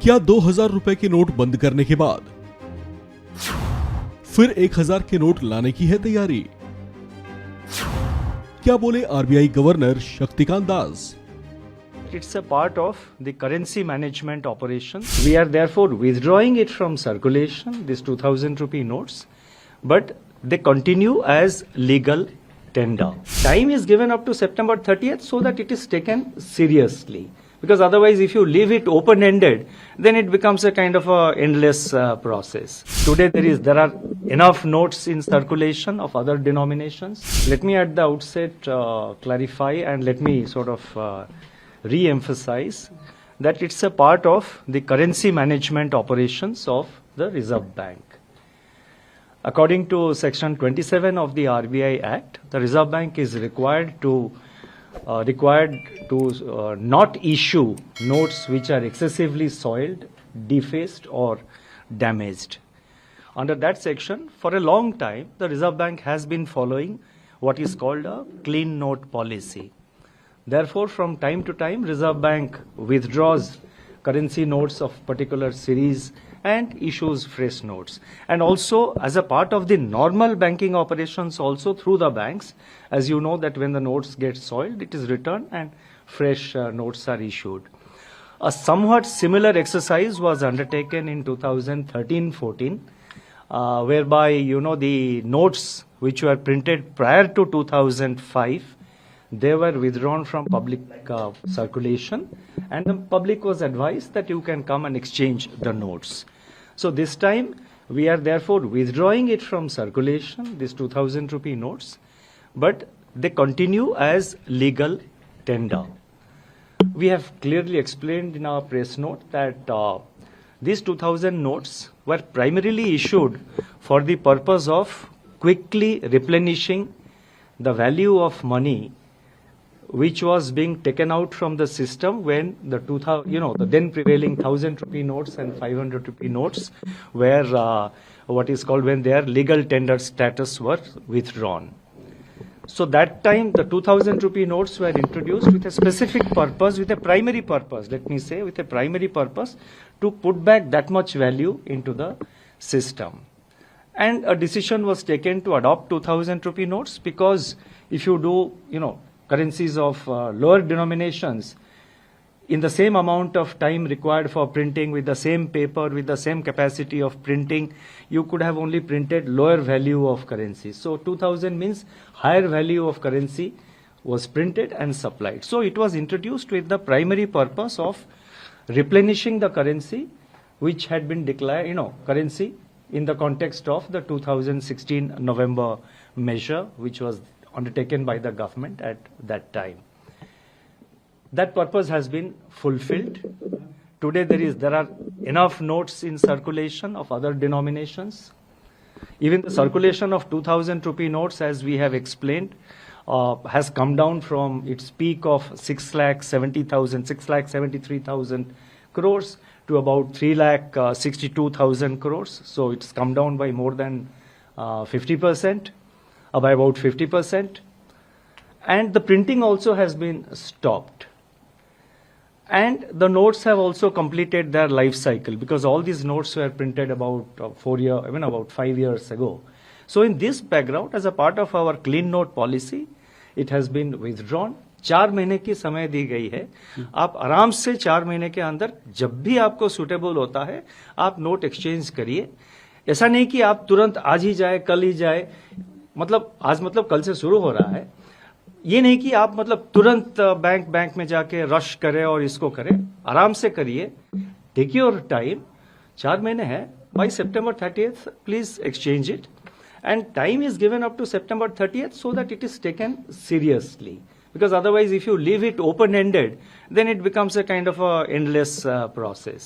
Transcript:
क्या 2000 रुपए के नोट बंद करने के बाद फिर 1000 के नोट लाने की है तैयारी? क्या बोले RBI governor Shaktikanta Das? It's a part of the currency management operation. We are therefore withdrawing it from circulation, these 2000 rupee notes, but they continue as legal tender. Time is given up to September 30th so that it is taken seriously. Because otherwise, if you leave it open-ended, then it becomes a kind of a endless process. Today, there are enough notes in circulation of other denominations. Let me at the outset clarify and let me sort of re-emphasize that it's a part of the currency management operations of the Reserve Bank. According to Section 27 of the RBI Act, the Reserve Bank is required to not issue notes which are excessively soiled, defaced or damaged. Under that section, for a long time, the Reserve Bank has been following what is called a clean note policy. Therefore, from time to time, Reserve Bank withdraws currency notes of particular series and issues fresh notes. And also, as a part of the normal banking operations also through the banks, as you know that when the notes get soiled, it is returned and fresh notes are issued. A somewhat similar exercise was undertaken in 2013-14, whereby, the notes which were printed prior to 2005, they were withdrawn from public circulation, and the public was advised that you can come and exchange the notes. So this time, we are therefore withdrawing it from circulation, these 2000 rupee notes, but they continue as legal tender. We have clearly explained in our press note that these 2000 notes were primarily issued for the purpose of quickly replenishing the value of money which was being taken out from the system when the the then prevailing 1000 rupee notes and 500 rupee notes were what is called when their legal tender status were withdrawn. So that time the 2000 rupee notes were introduced with a specific purpose, with a primary purpose, let me say, with a primary purpose to put back that much value into the system. And a decision was taken to adopt 2000 rupee notes because if you do, currencies of lower denominations, in the same amount of time required for printing with the same paper, with the same capacity of printing, you could have only printed lower value of currency. So 2000 means higher value of currency was printed and supplied. So it was introduced with the primary purpose of replenishing the currency which had been declared, currency in the context of the 2016 November measure which was undertaken by the government at that time. That purpose has been fulfilled. Today there are enough notes in circulation of other denominations. Even the circulation of 2000 rupee notes, as we have explained, has come down from its peak of 6,73,000 crores to about 3,62,000 crores. So it's come down by more than 50%. By about 50%, and the printing also has been stopped, and the notes have also completed their life cycle because all these notes were printed about 5 years ago. So in this background, as a part of our clean note policy, it has been withdrawn. 4 महीने की समय दी गई है. आप आराम से 4 महीने के अंदर जब भी आपको सुटेबल होता है आप नोट एक्सचेंज करिए. ऐसा नहीं कि आप तुरंत आज ही जाए, कल ही जाए, आज कल से शुरू हो रहा है. ये नहीं कि आप तुरंत बैंक में जाके रश करें और इसको करें. आराम से करिए. Take your time. 4 महीने है. By September 30th, please exchange it. And time is given up to September 30th so that it is taken seriously. Because otherwise, if you leave it open-ended, then it becomes a kind of a endless process.